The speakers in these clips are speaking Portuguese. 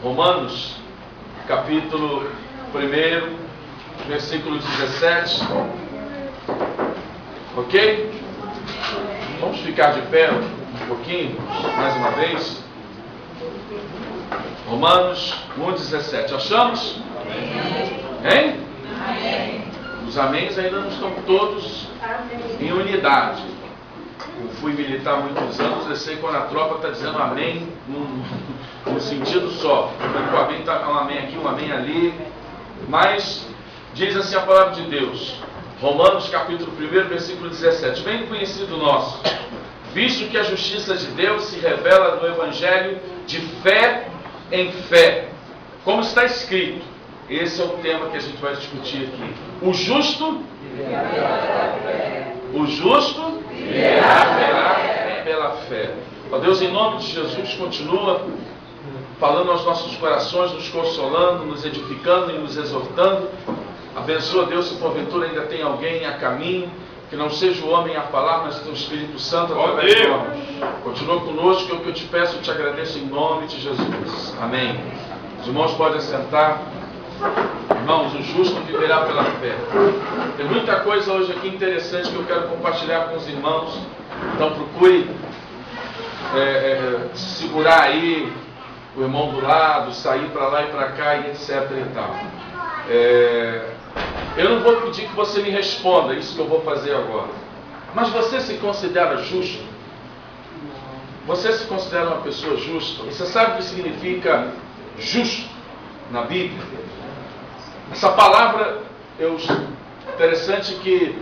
Romanos, capítulo 1, versículo 17. Ok? Vamos ficar de pé um pouquinho, mais uma vez. Romanos 1,17. Achamos? Hein? Os améns ainda não estão todos em unidade. Eu fui militar há muitos anos, eu sei quando a tropa está dizendo amém num sentido só. O amém está um amém aqui, um amém ali. Mas diz assim a palavra de Deus. Romanos capítulo 1, versículo 17. Bem conhecido nosso. Visto que a justiça de Deus se revela no Evangelho de fé em fé. Como está escrito. Esse é o tema que a gente vai discutir aqui. O justo viverá pela fé. Ó Deus, em nome de Jesus, continua falando aos nossos corações, nos consolando, nos edificando e nos exortando. Abençoa, Deus, se porventura ainda tem alguém a caminho, que não seja o homem a falar, mas que o Espírito Santo através do homem. Continua conosco, que é o que eu te peço e te agradeço em nome de Jesus. Amém. Os irmãos podem assentar. Irmãos, o justo viverá pela fé. Tem muita coisa hoje aqui interessante que eu quero compartilhar com os irmãos. Então procure segurar aí o irmão do lado, sair para lá e para cá e etc e tal. Eu não vou pedir que você me responda isso que eu vou fazer agora. Mas você se considera justo? Você se considera uma pessoa justa? Você sabe o que significa justo na Bíblia? Essa palavra, interessante que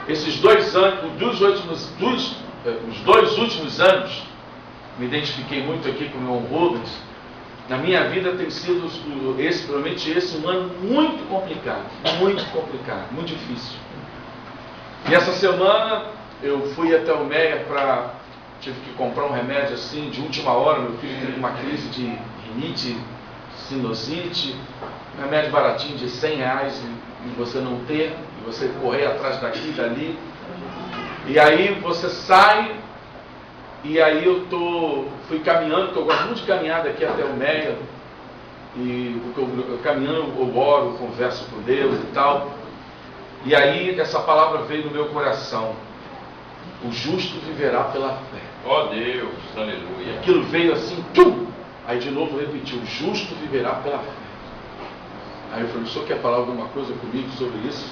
esses 2 anos, os dois últimos anos, me identifiquei muito aqui com o irmão Rubens. Na minha vida tem sido provavelmente esse um ano muito complicado, muito difícil. E essa semana eu fui até o Meia tive que comprar um remédio assim de última hora. Meu filho teve uma crise de rinite, sinusite, um remédio baratinho de R$100 e você não ter, e você correr atrás daqui e dali. E aí você sai. E aí fui caminhando, porque eu gosto muito de caminhar daqui até o Meia. E caminhando eu oro, converso com Deus e tal. E aí essa palavra veio no meu coração. O justo viverá pela fé. Ó Deus, aleluia. Aquilo veio assim, tum! Aí de novo repetiu, o justo viverá pela fé. Aí eu falei, o senhor quer falar alguma coisa comigo sobre isso?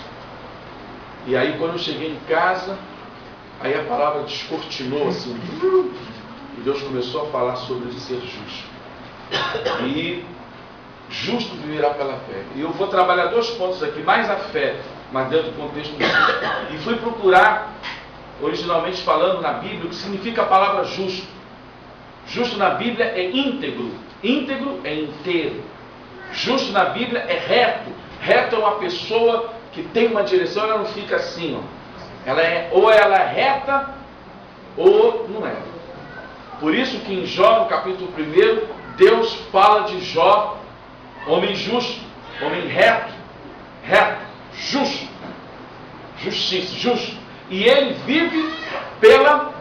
E aí quando eu cheguei em casa, aí a palavra descortinou assim, e Deus começou a falar sobre ser justo. E justo viverá pela fé. E eu vou trabalhar 2 pontos aqui, mais a fé, mas dentro do contexto do justo. E fui procurar, originalmente falando na Bíblia, o que significa a palavra justo. Justo na Bíblia é íntegro. Íntegro é inteiro. Justo na Bíblia é reto. Reto é uma pessoa que tem uma direção, ela não fica assim, ó. Ou ela é reta, ou não é. Por isso que em Jó, no capítulo 1, Deus fala de Jó, homem justo, homem reto, justo, justiça, justo. E ele vive pela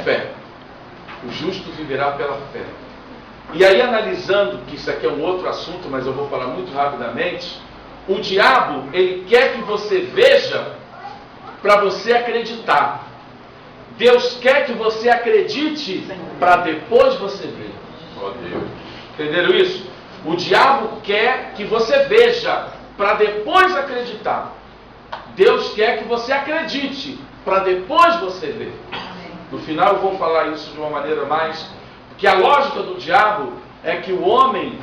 fé. O justo viverá pela fé. E aí, analisando, que isso aqui é um outro assunto, mas eu vou falar muito rapidamente, o diabo, ele quer que você veja para você acreditar. Deus quer que você acredite para depois você ver. Ó Deus. Entenderam isso? O diabo quer que você veja para depois acreditar. Deus quer que você acredite para depois você ver. No final eu vou falar isso de uma maneira mais... Porque a lógica do diabo é que o homem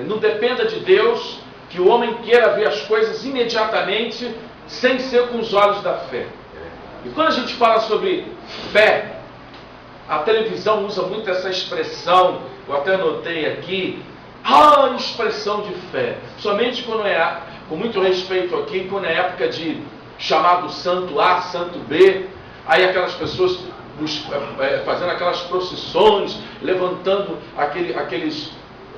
não dependa de Deus, que o homem queira ver as coisas imediatamente, sem ser com os olhos da fé. E quando a gente fala sobre fé, a televisão usa muito essa expressão, eu até anotei aqui, expressão de fé. Somente quando com muito respeito aqui, quando é época de chamado santo A, santo B, aí aquelas pessoas fazendo aquelas procissões, levantando aqueles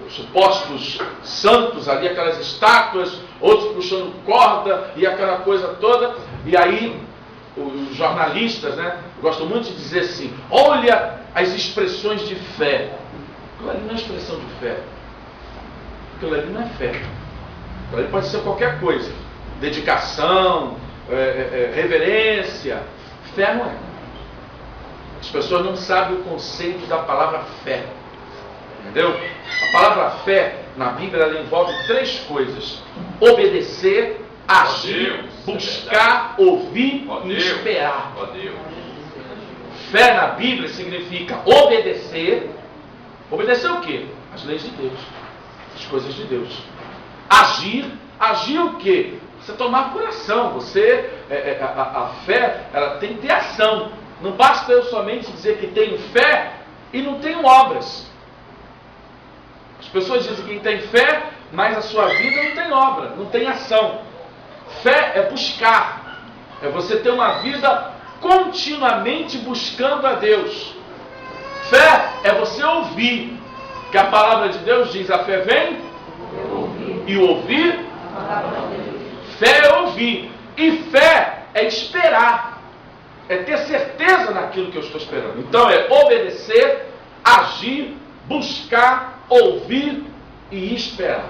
supostos santos ali, aquelas estátuas, outros puxando corda e aquela coisa toda. E aí os jornalistas, gostam muito de dizer assim: olha as expressões de fé. Aquilo ali não é expressão de fé. Aquilo ali não é fé. Aquilo ali pode ser qualquer coisa. Dedicação, reverência. Fé não é. As pessoas não sabem o conceito da palavra fé. Entendeu? A palavra fé, na Bíblia, ela envolve 3 coisas: obedecer, agir, buscar, ouvir e esperar. Fé na Bíblia significa obedecer. Obedecer o quê? As leis de Deus, as coisas de Deus. Agir. Agir o quê? Você tomar coração. Você, a fé, ela tem que ter ação. Não basta eu somente dizer que tenho fé e não tenho obras. As pessoas dizem que tem fé, mas a sua vida não tem obra, não tem ação. Fé é buscar. É você ter uma vida continuamente buscando a Deus. Fé é você ouvir. Que a palavra de Deus diz: a fé vem e ouvir. Fé é ouvir. E fé é esperar. É ter certeza naquilo que eu estou esperando. Então é obedecer, agir, buscar, ouvir e esperar.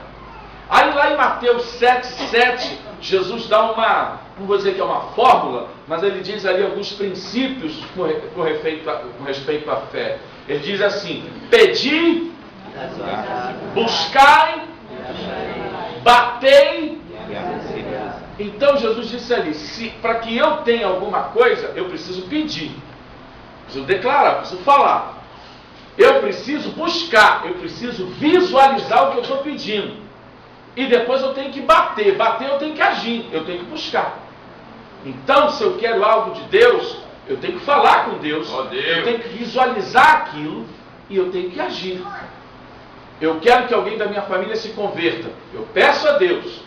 Aí lá em Mateus 7,7, Jesus dá uma, não vou dizer que é uma fórmula, mas ele diz ali alguns princípios com respeito à fé. Ele diz assim: pedi, buscai, batei. Então Jesus disse ali: para que eu tenha alguma coisa, eu preciso pedir, preciso declarar, preciso falar. Eu preciso buscar, eu preciso visualizar o que eu estou pedindo. E depois eu tenho que bater. Bater eu tenho que agir, eu tenho que buscar. Então, se eu quero algo de Deus, eu tenho que falar com Deus. Eu tenho que visualizar aquilo e eu tenho que agir. Eu quero que alguém da minha família se converta. Eu peço a Deus.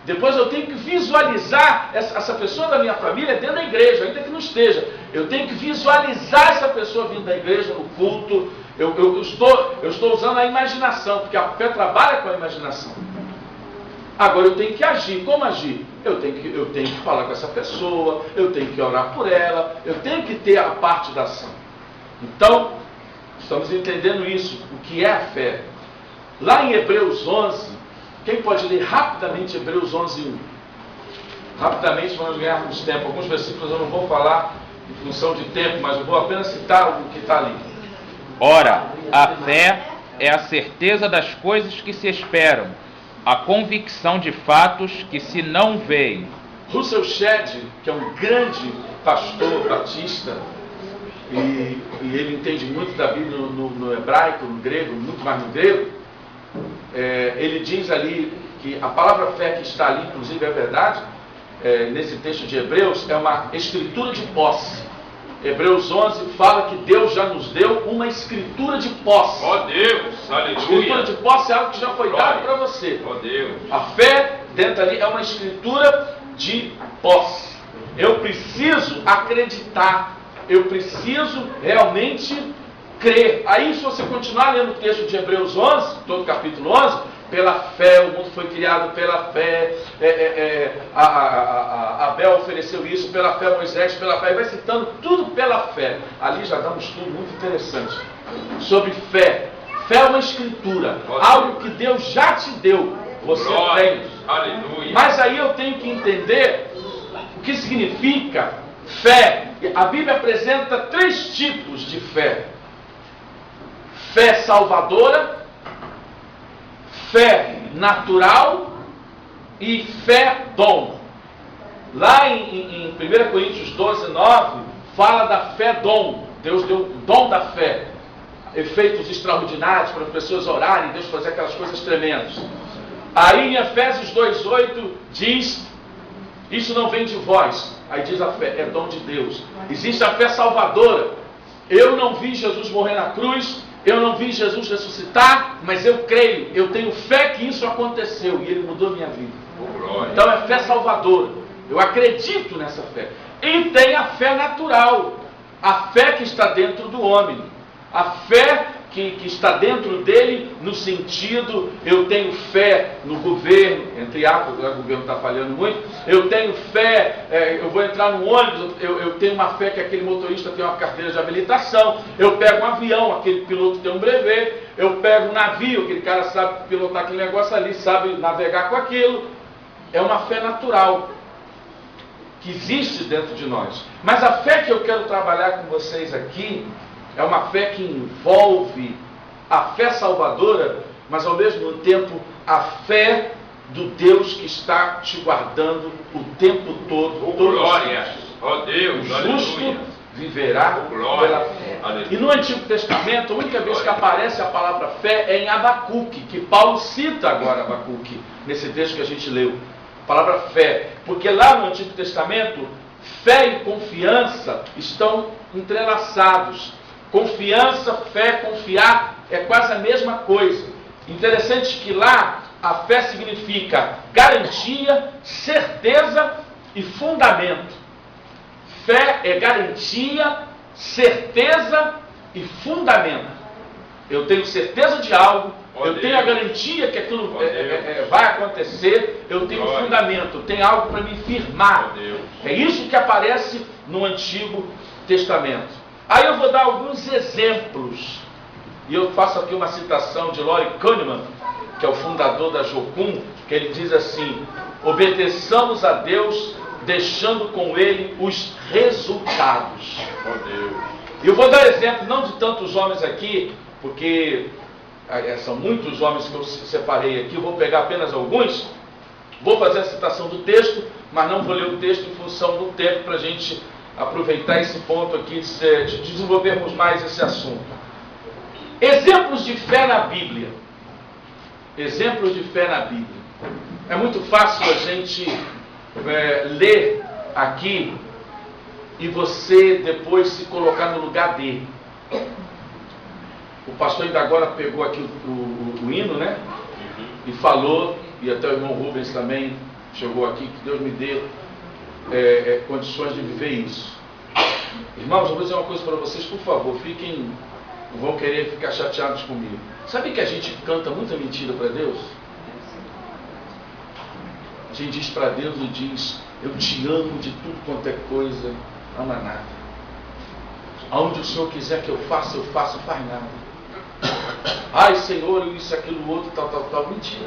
Depois eu tenho que visualizar essa pessoa da minha família dentro da igreja, ainda que não esteja. Eu tenho que visualizar essa pessoa vindo da igreja, no culto. Eu estou usando a imaginação, porque a fé trabalha com a imaginação. Agora eu tenho que agir. Como agir? Eu tenho que falar com essa pessoa, eu tenho que orar por ela, eu tenho que ter a parte da ação. Então, estamos entendendo isso, o que é a fé. Lá em Hebreus 11, quem pode ler rapidamente Hebreus 11:1? Rapidamente, vamos ganharmos tempo. Alguns versículos eu não vou falar em função de tempo, mas eu vou apenas citar o que está ali. Ora, a fé é a certeza das coisas que se esperam, a convicção de fatos que se não veem. Russell Shedd, que é um grande pastor batista, e ele entende muito da Bíblia no hebraico, no grego, muito mais no grego, ele diz ali que a palavra fé que está ali, inclusive é verdade, nesse texto de Hebreus, é uma escritura de posse. Hebreus 11 fala que Deus já nos deu uma escritura de posse. Ó Deus, aleluia. Escritura de posse é algo que já foi dado para você. Ó Deus. A fé dentro ali é uma escritura de posse. Eu preciso acreditar. Eu preciso realmente crer. Aí, se você continuar lendo o texto de Hebreus 11, todo o capítulo 11, pela fé, o mundo foi criado pela fé, Abel ofereceu isso, pela fé Moisés, pela fé, e vai citando tudo pela fé. Ali já dá um estudo muito interessante sobre fé. Fé é uma escritura, algo que Deus já te deu, você tem. Aleluia. Mas aí eu tenho que entender o que significa fé. A Bíblia apresenta 3 tipos de fé: fé salvadora, fé natural e fé dom. Lá em 1 Coríntios 12:9 fala da fé dom. Deus deu o dom da fé, efeitos extraordinários para as pessoas orarem, Deus fazer aquelas coisas tremendas. Aí em Efésios 2:8 diz: isso não vem de vós. Aí diz a fé, é dom de Deus. Existe a fé salvadora. Eu não vi Jesus morrer na cruz, eu não vi Jesus ressuscitar, mas eu creio, eu tenho fé que isso aconteceu e ele mudou minha vida. Então é fé salvadora. Eu acredito nessa fé. E tem a fé natural, a fé que está dentro do homem, a fé que está dentro dele, no sentido, eu tenho fé no governo, entre aspas, o governo está falhando muito, eu tenho fé, eu vou entrar no ônibus, eu tenho uma fé que aquele motorista tem uma carteira de habilitação, eu pego um avião, aquele piloto tem um brevet, eu pego um navio, aquele cara sabe pilotar aquele negócio ali, sabe navegar com aquilo. É uma fé natural que existe dentro de nós. Mas a fé que eu quero trabalhar com vocês aqui é uma fé que envolve a fé salvadora, mas ao mesmo tempo a fé do Deus que está te guardando o tempo todo. Glória, ó Deus, o justo aleluia. Viverá pela fé. Aleluia. E no Antigo Testamento, a única vez que aparece a palavra fé é em Abacuque, que Paulo cita agora Abacuque, nesse texto que a gente leu. A palavra fé, porque lá no Antigo Testamento, fé e confiança estão entrelaçados. Confiança, fé, confiar é quase a mesma coisa. Interessante que lá a fé significa garantia, certeza e fundamento. Fé é garantia, certeza e fundamento. Eu tenho certeza de algo, eu tenho a garantia que aquilo vai acontecer, eu tenho um fundamento, eu tenho algo para me firmar. É isso que aparece no Antigo Testamento. Aí eu vou dar alguns exemplos, e eu faço aqui uma citação de Lorie Kahneman, que é o fundador da Jocum, que ele diz assim: obedeçamos a Deus, deixando com Ele os resultados. E eu vou dar exemplo, não de tantos homens aqui, porque são muitos homens que eu separei aqui, eu vou pegar apenas alguns, vou fazer a citação do texto, mas não vou ler o texto em função do tempo, para a gente aproveitar esse ponto aqui, de desenvolvermos mais esse assunto. Exemplos de fé na Bíblia. Exemplos de fé na Bíblia. É muito fácil a gente ler aqui e você depois se colocar no lugar dele. O pastor ainda agora pegou aqui o hino, né? E falou, e até o irmão Rubens também chegou aqui, que Deus me dê condições de viver isso. Irmãos, eu vou dizer uma coisa para vocês, por favor, não vão querer ficar chateados comigo. Sabe que a gente canta muita mentira para Deus? A gente diz para Deus e diz: eu te amo de tudo quanto é coisa, ama nada. Aonde o Senhor quiser que eu faça, faz nada. Ai, Senhor, isso, aquilo, outro, tal. Mentira.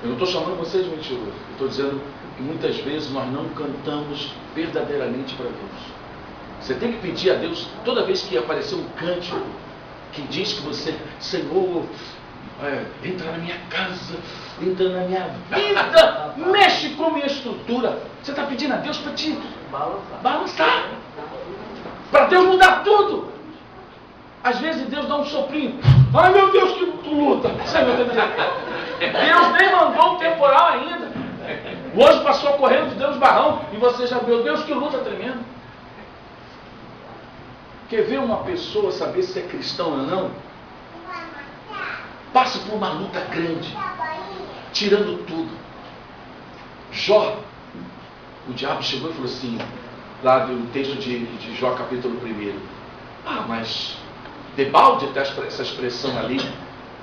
Eu não estou chamando você de mentiroso. Eu estou dizendo que muitas vezes nós não cantamos verdadeiramente para Deus. Você tem que pedir a Deus, toda vez que aparecer um cântico que diz que você, Senhor, entra na minha casa, entra na minha vida, mexe com a minha estrutura. Você está pedindo a Deus para te balançar, para Deus mudar tudo. Às vezes Deus dá um soprinho. Ai, meu Deus, que tu luta. Deus nem mandou o temporal ainda. O anjo passou correndo, deu uns barrão, e você já viu, Deus, que luta tremenda. Quer ver uma pessoa saber se é cristão ou não? Passa por uma luta grande, tirando tudo. Jó, o diabo chegou e falou assim, lá no texto de Jó, capítulo 1. Mas debalde, essa expressão ali,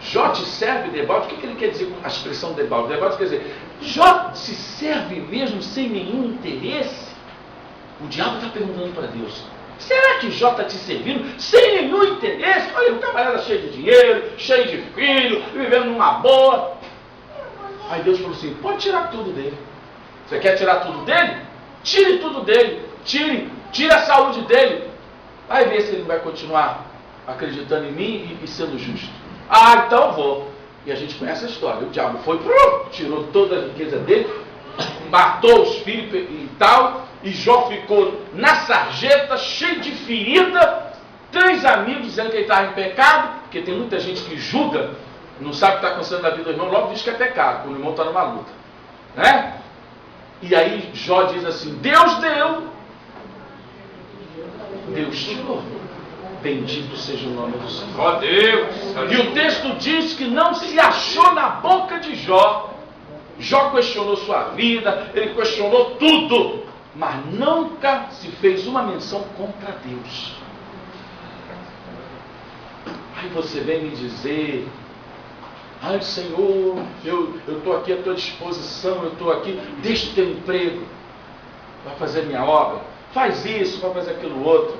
Jó te serve debalde. O que ele quer dizer com a expressão debalde? Debalde quer dizer, Jó se serve mesmo sem nenhum interesse? O diabo está perguntando para Deus, será que Jó está te servindo sem nenhum interesse? Olha, o camarada cheio de dinheiro, cheio de filho, vivendo numa boa. Aí Deus falou assim, pode tirar tudo dele. Você quer tirar tudo dele? Tire tudo dele. Tire a saúde dele. Vai ver se ele vai continuar acreditando em mim e sendo justo. Então eu vou. E a gente conhece a história. O diabo foi, tirou toda a riqueza dele, matou os filhos e tal, e Jó ficou na sarjeta, cheio de ferida. 3 amigos dizendo que ele estava em pecado, porque tem muita gente que julga, não sabe o que está acontecendo na vida do irmão, logo diz que é pecado, quando o irmão está numa luta, né? E aí Jó diz assim, Deus deu, Deus tirou, bendito seja o nome do Senhor. Ó Deus! E o texto diz que não se achou na boca de Jó. Jó questionou sua vida, ele questionou tudo, mas nunca se fez uma menção contra Deus. Aí você vem me dizer Ai, Senhor, eu estou aqui à tua disposição, eu estou aqui, deixa o teu emprego, vai fazer minha obra, faz isso, vai fazer aquilo outro.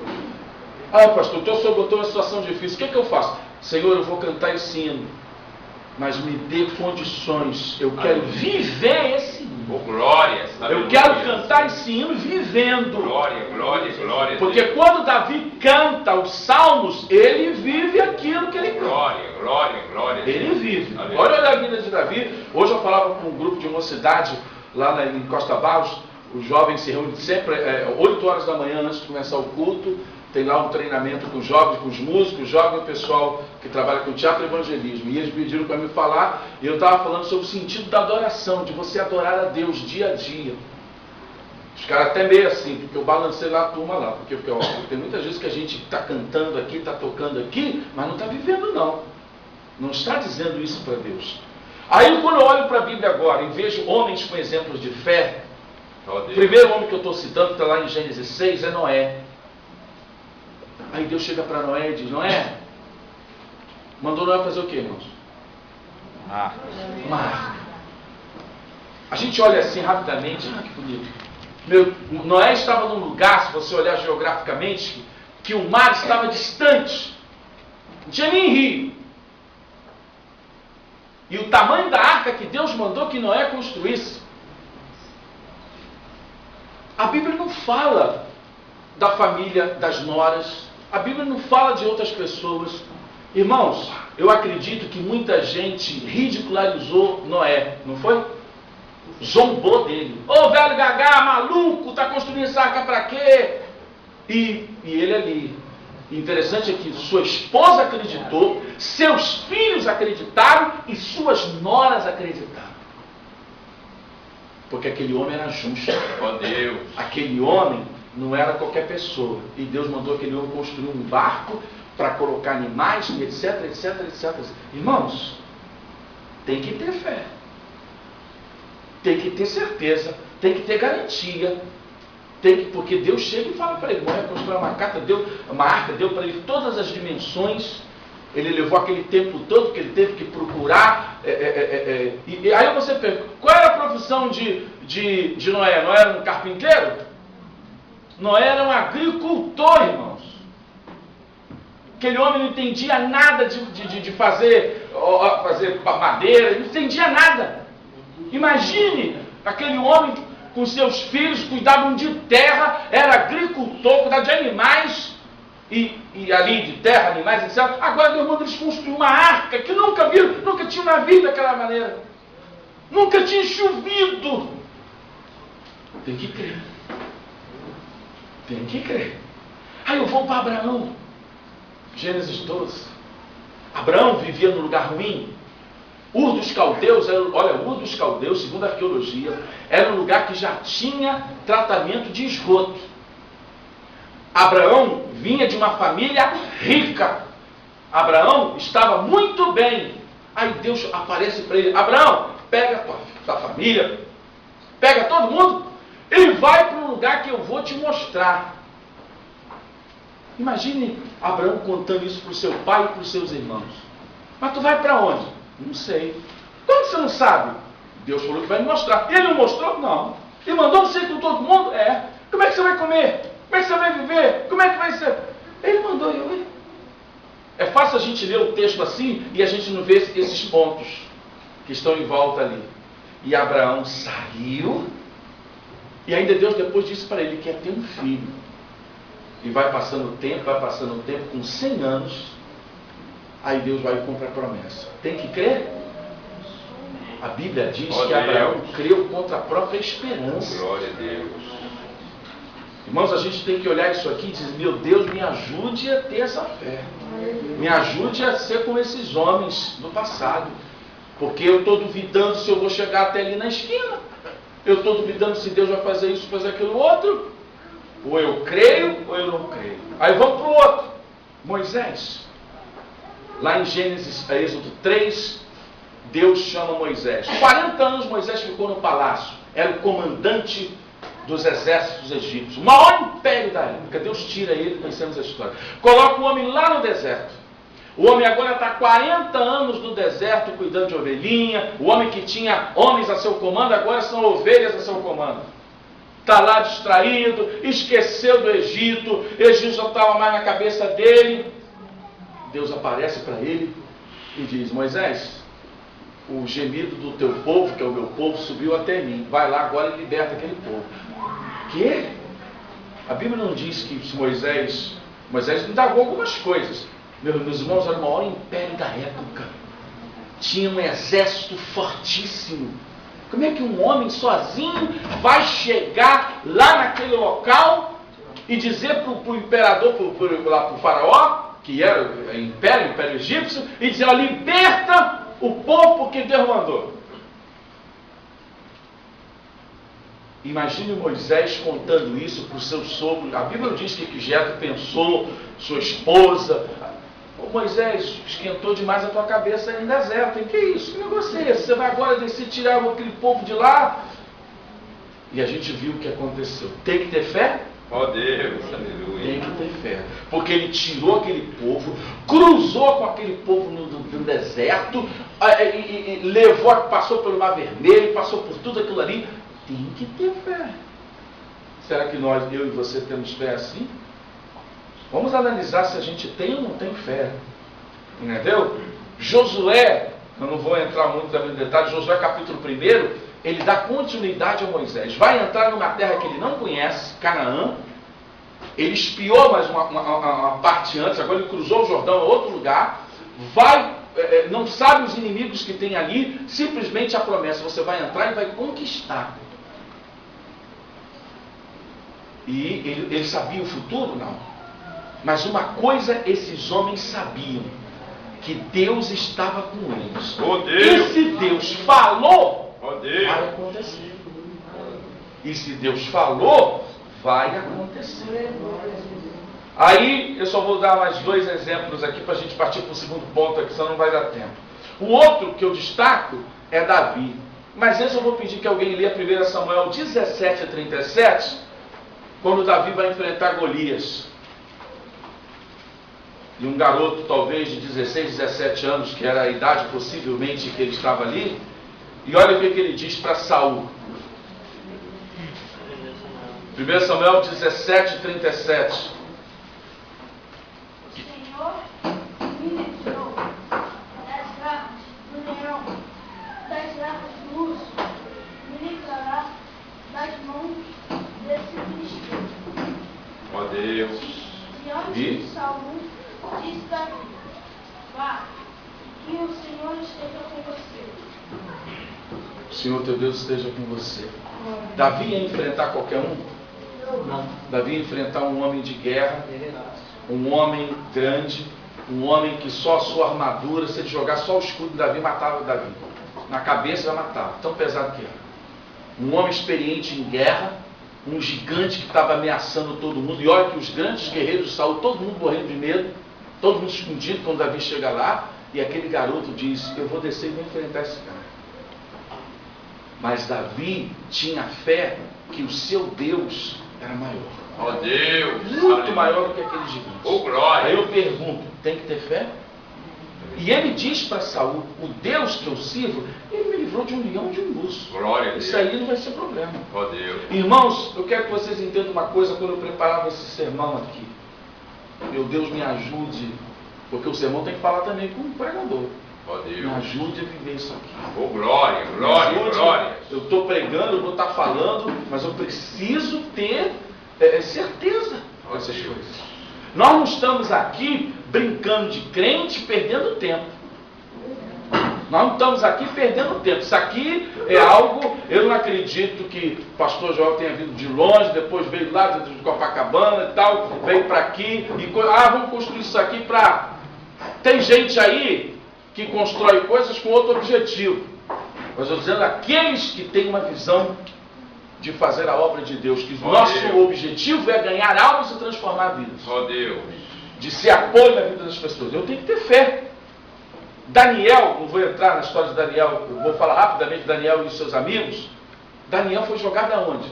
Ah, pastor, estou numa situação difícil, o que eu faço? Senhor, eu vou cantar esse hino, mas me dê condições, eu quero viver esse hino. Oh, glória, eu quero cantar esse hino vivendo. Glória, glória, glória. Porque quando Davi canta os salmos, ele vive aquilo que ele canta. Glória, glória, glória. Ele vive. Aleluia. Olha a vida de Davi. Hoje eu falava com um grupo de mocidade lá em Costa Barros. Os jovens se reúnem sempre 8 horas da manhã antes de começar o culto. Tem lá um treinamento com os jovens, com os músicos, jovem e o pessoal que trabalha com teatro e evangelismo. E eles pediram para me falar, e eu estava falando sobre o sentido da adoração, de você adorar a Deus dia a dia. Os caras até meio assim, porque eu balancei lá a turma lá, porque tem muitas vezes que a gente está cantando aqui, está tocando aqui, mas não está vivendo não. Não está dizendo isso para Deus. Aí quando eu olho para a Bíblia agora e vejo homens com exemplos de fé, o primeiro homem que eu estou citando, que está lá em Gênesis 6, é Noé. Aí Deus chega para Noé e diz, Noé, mandou Noé fazer o quê, irmãos? Uma arca. A gente olha assim rapidamente, que bonito. Noé estava num lugar, se você olhar geograficamente, que o mar estava distante. Não tinha nem rio. E o tamanho da arca que Deus mandou que Noé construísse. A Bíblia não fala da família, das noras. A Bíblia não fala de outras pessoas. Irmãos, eu acredito que muita gente ridicularizou Noé, não foi? Zombou dele. Ô velho gagá, maluco, tá construindo essa arca pra quê? E ele ali. Interessante é que sua esposa acreditou, seus filhos acreditaram e suas noras acreditaram. Porque aquele homem era justo. Oh Deus. Aquele homem não era qualquer pessoa. E Deus mandou aquele homem construir um barco para colocar animais, etc, etc, etc. Irmãos, tem que ter fé. Tem que ter certeza. Tem que ter garantia. Porque Deus chega e fala para ele, Noé construiu uma arca, deu para ele todas as dimensões. Ele levou aquele tempo todo que ele teve que procurar. E aí você pergunta, qual era a profissão de Noé? Noé era um carpinteiro? Noé era um agricultor, irmãos. Aquele homem não entendia nada de fazer madeira, não entendia nada. Imagine aquele homem com seus filhos, cuidavam de terra, era agricultor, cuidava de animais, e ali de terra, animais, etc. Agora Deus manda eles construir uma arca que nunca viram, nunca tinha uma vida daquela maneira. Nunca tinha chovido. Tem que crer. Tem que crer. Aí eu vou para Abraão. Gênesis 12. Abraão vivia num lugar ruim. Ur dos Caldeus, Ur dos Caldeus, segundo a arqueologia, era um lugar que já tinha tratamento de esgoto. Abraão vinha de uma família rica. Abraão estava muito bem. Aí Deus aparece para ele, Abraão, pega a tua família, pega todo mundo e vai para um lugar que eu vou te mostrar. Imagine Abraão contando isso para o seu pai e para os seus irmãos. Mas tu vai para onde? Não sei. Como você não sabe? Deus falou que vai me mostrar. Ele não mostrou? Não. Ele mandou você ir com todo mundo? É. Como é que você vai comer? Como é que você vai viver? Como é que vai ser? Ele mandou eu ir. É fácil a gente ler o texto assim e a gente não vê esses pontos que estão em volta ali. E Abraão saiu. E ainda Deus depois disse para ele que ia ter um filho. E vai passando o tempo, com 100 anos. Aí Deus vai e cumpre a promessa. Tem que crer? A Bíblia diz que Abraão creu contra a própria esperança. Glória a Deus. Irmãos, a gente tem que olhar isso aqui e dizer, meu Deus, me ajude a ter essa fé. Me ajude a ser como esses homens do passado. Porque eu estou duvidando se eu vou chegar até ali na esquina. Eu estou duvidando se Deus vai fazer isso, fazer aquilo outro. Ou eu creio, ou eu não creio. Aí vamos para o outro. Moisés. Lá em Êxodo 3, Deus chama Moisés. 40 anos Moisés ficou no palácio. Era o comandante dos exércitos egípcios. O maior império da época. Deus tira ele, conhecemos a história. Coloca o homem lá no deserto. O homem agora está 40 anos no deserto cuidando de ovelhinha. O homem que tinha homens a seu comando, agora são ovelhas a seu comando. Está lá distraído, esqueceu do Egito. O Egito já estava mais na cabeça dele. Deus aparece para ele e diz: Moisés, o gemido do teu povo, que é o meu povo, subiu até mim. Vai lá agora e liberta aquele povo. Que? A Bíblia não diz que Moisés indagou algumas coisas. Meus irmãos, era o maior império da época. Tinha um exército fortíssimo. Como é que um homem sozinho vai chegar lá naquele local e dizer para o imperador, para o faraó, que era o império egípcio, e dizer: ó, liberta o povo porque Deus mandou. Imagine Moisés contando isso para o seu sogro. A Bíblia diz que Jetro pensou, sua esposa: ô Moisés, esquentou demais a tua cabeça aí no deserto. Que isso? Que negócio é esse? Você vai agora descer e tirar aquele povo de lá? E a gente viu o que aconteceu. Tem que ter fé? Ó Deus, aleluia. Tem que ter fé. Porque ele tirou aquele povo, cruzou com aquele povo no deserto, e levou, passou pelo Mar Vermelho, passou por tudo aquilo ali. Tem que ter fé. Será que eu e você temos fé assim? Vamos analisar se a gente tem ou não tem fé. Entendeu? Josué, eu não vou entrar muito também no detalhe, Josué capítulo 1, ele dá continuidade a Moisés. Vai entrar numa terra que ele não conhece, Canaã. Ele espiou mais uma parte antes, agora ele cruzou o Jordão a outro lugar. Não sabe os inimigos que tem ali, simplesmente a promessa: você vai entrar e vai conquistar. E ele sabia o futuro? Não. Mas uma coisa esses homens sabiam: que Deus estava com eles. Oh, Deus. E se Deus falou, Oh, Deus. vai acontecer. E se Deus falou, vai acontecer. Aí eu só vou dar mais 2 exemplos aqui para a gente partir para o segundo ponto aqui, senão não vai dar tempo. O outro que eu destaco é Davi. Mas esse eu vou pedir que alguém leia 1 Samuel 17:37, quando Davi vai enfrentar Golias. E um garoto talvez de 16, 17 anos, que era a idade possivelmente que ele estava ali. E olha o que ele diz para Saul. 1 Samuel 17:37. O Senhor me livrou das garras do leão, das garras do urso, me livrará das mãos desse filisteu. Ó Deus. Diante de Saul, disse Davi: vá, que o Senhor esteja com você. O Senhor teu Deus esteja com você. Davi ia enfrentar qualquer um? Não. Davi ia enfrentar um homem de guerra, um homem grande, um homem que só a sua armadura, se ele jogar só o escudo de Davi, matava Davi. Na cabeça já matava, tão pesado que era. Um homem experiente em guerra, um gigante que estava ameaçando todo mundo. E olha que os grandes guerreiros de Saul, todo mundo morrendo de medo, todo mundo escondido quando Davi chega lá. E aquele garoto diz: eu vou descer e vou enfrentar esse cara. Mas Davi tinha fé que o seu Deus era maior. Ó Deus. Muito Aleluia. maior do que aquele gigante. Ô glória. Aí eu pergunto: tem que ter fé? E ele diz para Saul: o Deus que eu sirvo, ele me livrou de um leão e de um urso. Glória a Deus. Isso aí não vai ser problema. Ó Deus. Irmãos, eu quero que vocês entendam uma coisa. Quando eu preparava esse sermão aqui, meu Deus me ajude, porque o sermão tem que falar também com o pregador. Ó Me Deus. ajude a viver isso aqui. Ô glória, Me glória, ajude. glória. Eu estou pregando, eu vou estar falando, mas eu preciso ter certeza dessas coisas. Nós não estamos aqui brincando de crente, perdendo tempo. Nós não estamos aqui perdendo tempo. Isso aqui é algo, eu não acredito que o pastor Joel tenha vindo de longe, depois veio lá de Copacabana e tal, veio para aqui e vamos construir isso aqui para... Tem gente aí que constrói coisas com outro objetivo. Mas eu estou dizendo, aqueles que têm uma visão de fazer a obra de Deus, que o nosso objetivo é ganhar almas e transformar vidas. Ó Deus. De ser apoio na vida das pessoas. Eu tenho que ter fé. Daniel, não vou entrar na história de Daniel, eu vou falar rapidamente de Daniel e seus amigos. Daniel foi jogado aonde?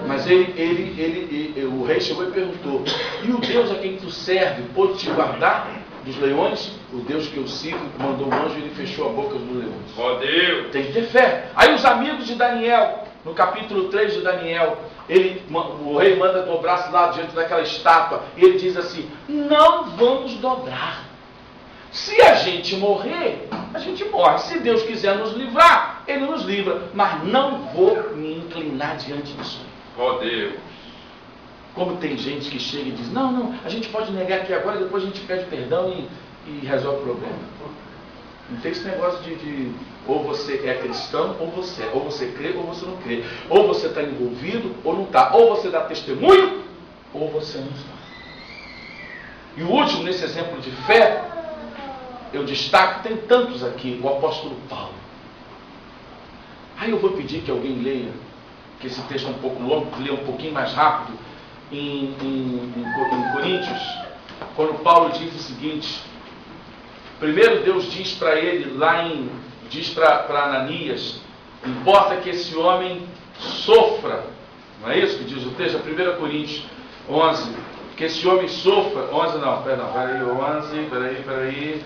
Mas o rei chegou e perguntou: e o Deus a quem tu serve pôde te guardar? dos leões, o Deus que eu sigo mandou um anjo e ele fechou a boca dos leões. Ó Deus. Tem que ter fé. Aí os amigos de Daniel, no capítulo 3 de Daniel, o rei manda dobrar-se lá diante daquela estátua, e ele diz assim: não vamos dobrar. Se a gente morrer, a gente morre. Se Deus quiser nos livrar, Ele nos livra. Mas não vou me inclinar diante disso. Ó Deus. Como tem gente que chega e diz: não, a gente pode negar aqui agora, depois a gente pede perdão e resolve o problema. Não tem esse negócio de ou você é cristão ou você crê ou você não crê. Ou você está envolvido ou não está. Ou você dá testemunho ou você não está. E o último, nesse exemplo de fé, eu destaco, tem tantos aqui, o apóstolo Paulo. Aí eu vou pedir que alguém leia, que esse texto é um pouco longo, leia um pouquinho mais rápido, em Coríntios, quando Paulo diz o seguinte: primeiro Deus diz para ele, diz para Ananias, importa que esse homem sofra, não é isso que diz o texto? 1 Coríntios 11, que esse homem sofra, 11 não, perdão, peraí,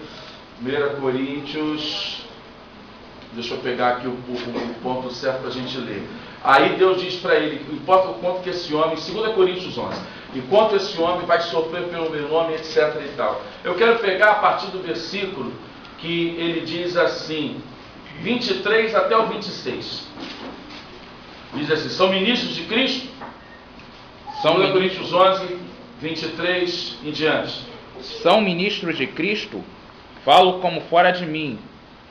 1 Coríntios, deixa eu pegar aqui o ponto certo para a gente ler. Aí Deus diz para ele, importa o quanto que esse homem, 2 Coríntios 11, enquanto esse homem vai sofrer pelo meu nome, etc e tal. Eu quero pegar a partir do versículo que ele diz assim, 23 até o 26. Diz assim: são ministros de Cristo? 2 Coríntios 11, 23 em diante. São ministros de Cristo? Falo como fora de mim,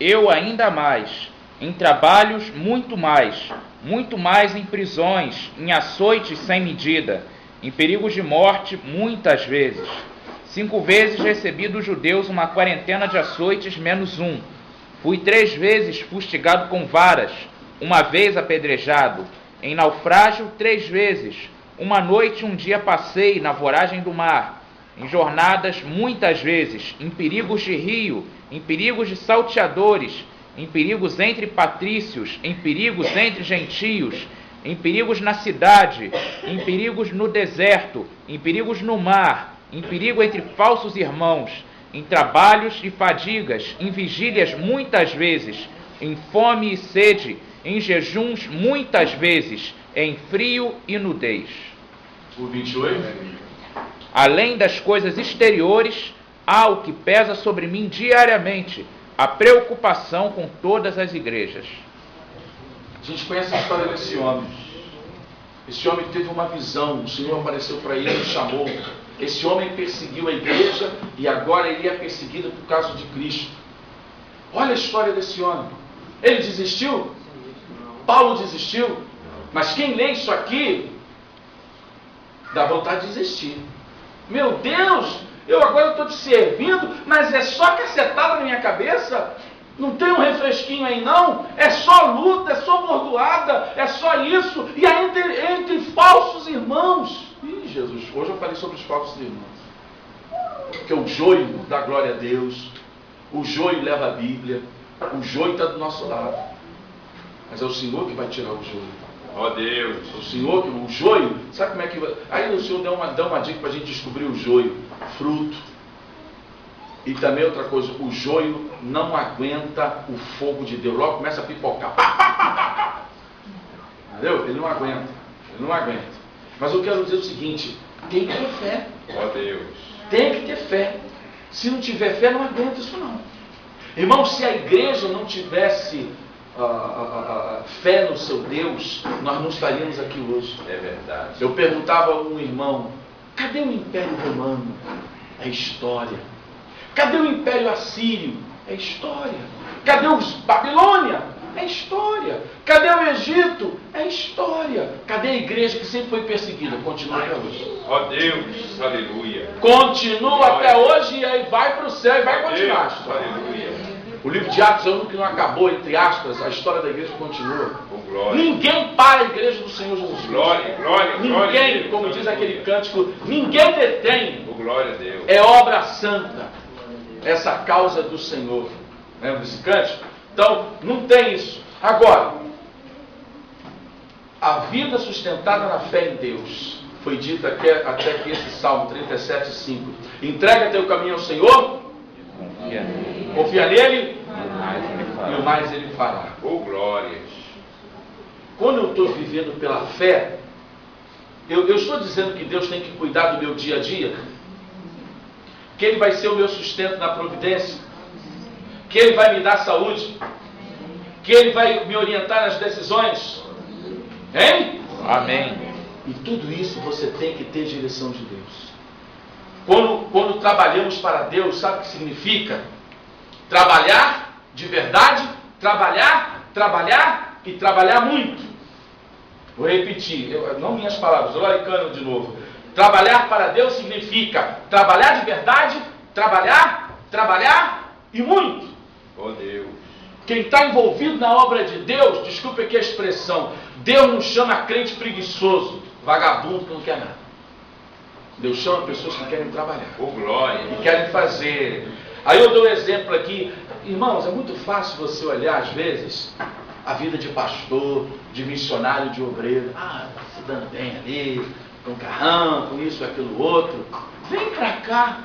eu ainda mais, em trabalhos muito mais em prisões, em açoites sem medida, em perigos de morte muitas vezes. 5 vezes recebi dos judeus uma quarentena de açoites menos um. Fui 3 vezes fustigado com varas, 1 vez apedrejado. Em naufrágio 3 vezes. 1 noite e 1 dia passei na voragem do mar. Em jornadas muitas vezes, em perigos de rio, em perigos de salteadores, em perigos entre patrícios, em perigos entre gentios, em perigos na cidade, em perigos no deserto, em perigos no mar, em perigo entre falsos irmãos, em trabalhos e fadigas, em vigílias muitas vezes, em fome e sede, em jejuns muitas vezes, em frio e nudez. O 28. Além das coisas exteriores, há o que pesa sobre mim diariamente, a preocupação com todas as igrejas. A gente conhece a história desse homem. Esse homem teve uma visão, o Senhor apareceu para ele e chamou. Esse homem perseguiu a igreja e agora ele é perseguido por causa de Cristo. Olha a história desse homem. Ele desistiu? Paulo desistiu? Mas quem lê isso aqui dá vontade de desistir. Meu Deus, eu agora estou te servindo, mas é só cacetada na minha cabeça? Não tem um refresquinho aí não? É só luta, é só bordoada, é só isso, e ainda entre falsos irmãos. Ih, Jesus, hoje eu falei sobre os falsos irmãos. Porque o joio dá glória a Deus, o joio leva a Bíblia, o joio está do nosso lado. Mas é o Senhor que vai tirar o joio. Ó Deus. O Senhor, o joio, sabe como é que vai? Aí o Senhor dá uma dica para a gente descobrir o joio: fruto. E também outra coisa, o joio não aguenta o fogo de Deus. Logo começa a pipocar. Entendeu? Ele não aguenta. Mas eu quero dizer o seguinte: tem que ter fé. Ó Deus. Tem que ter fé. Se não tiver fé, não aguenta isso não. Irmão, se a igreja não tivesse fé no seu Deus, nós não estaríamos aqui hoje. É verdade. Eu perguntava a um irmão: cadê o Império Romano? É história. Cadê o Império Assírio? É história. Cadê os Babilônia? É história. Cadê o Egito? É história. Cadê a igreja que sempre foi perseguida? Continua até hoje. Ó Deus, aleluia. Continua até hoje e aí vai para o céu e vai continuar a Deus, história. aleluia. O livro de Atos é o único que não acabou, entre aspas, a história da igreja continua. Com glória. Ninguém para a igreja do Senhor Jesus Cristo. Glória, glória, glória. Ninguém, a Deus, como diz aleluia. aquele cântico, ninguém detém. Com glória a Deus. É obra santa essa causa do Senhor. Lembra desse cântico? Então, não tem isso. Agora, a vida sustentada na fé em Deus foi dita até que esse Salmo 37:5. Entrega teu caminho ao Senhor Confia nele. Confia nele Mais ele e o fará. mais ele fará. Oh, glórias. Quando eu estou vivendo pela fé, eu estou dizendo que Deus tem que cuidar do meu dia a dia, que Ele vai ser o meu sustento na providência, que Ele vai me dar saúde, que Ele vai me orientar nas decisões, hein? Amém. E tudo isso você tem que ter direção de Deus. Quando trabalhamos para Deus, sabe o que significa? Trabalhar de verdade, trabalhar e trabalhar muito. Vou repetir, não minhas palavras, Loricano de novo. Trabalhar para Deus significa trabalhar de verdade, trabalhar e muito. Oh, Deus. Quem está envolvido na obra de Deus, desculpe aqui a expressão, Deus não chama crente preguiçoso, vagabundo que não quer nada. Deus chama pessoas que querem trabalhar, Oh, glória. que querem fazer. Aí eu dou um exemplo aqui. Irmãos, é muito fácil você olhar às vezes a vida de pastor, de missionário, de obreiro. Se dando bem ali, com carrão, com isso, aquilo, outro. Vem pra cá.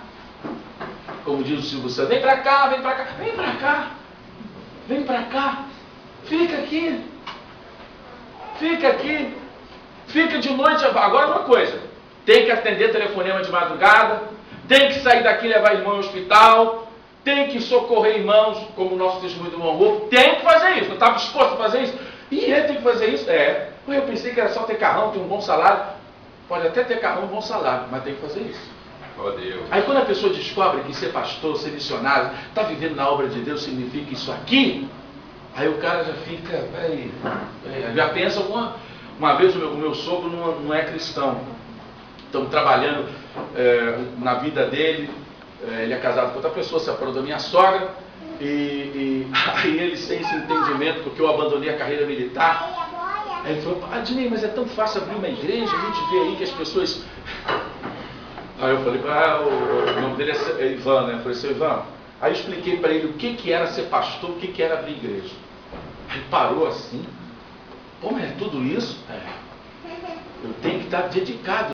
Como diz o Silvio Santos, vem pra cá, vem pra cá, vem pra cá. Vem pra cá. Fica aqui. Fica aqui. Fica de noite. Agora uma coisa. Tem que atender telefonema de madrugada. Tem que sair daqui e levar irmão ao hospital. Tem que socorrer irmãos, como o nosso testemunho do irmão Rolfo. Tem que fazer isso. Eu estava disposto a fazer isso. E ele tem que fazer isso? Eu pensei que era só ter carrão, ter um bom salário. Pode até ter carrão, um bom salário, mas tem que fazer isso. Oh, Deus. Aí quando a pessoa descobre que ser pastor, ser missionário, está vivendo na obra de Deus, significa isso aqui, aí o cara já fica, já pensa uma vez o meu sogro não é cristão. Estamos trabalhando na vida dele, ele é casado com outra pessoa, separou da minha sogra, e aí eles têm esse entendimento, porque eu abandonei a carreira militar. Aí ele falou, Adnei, mas é tão fácil abrir uma igreja, a gente vê aí que as pessoas... Aí eu falei, o nome dele é Ivan, né? Eu falei, seu Ivan, aí eu expliquei para ele o que era ser pastor, o que era abrir igreja. Aí parou assim, mas é tudo isso? Eu tenho que estar dedicado.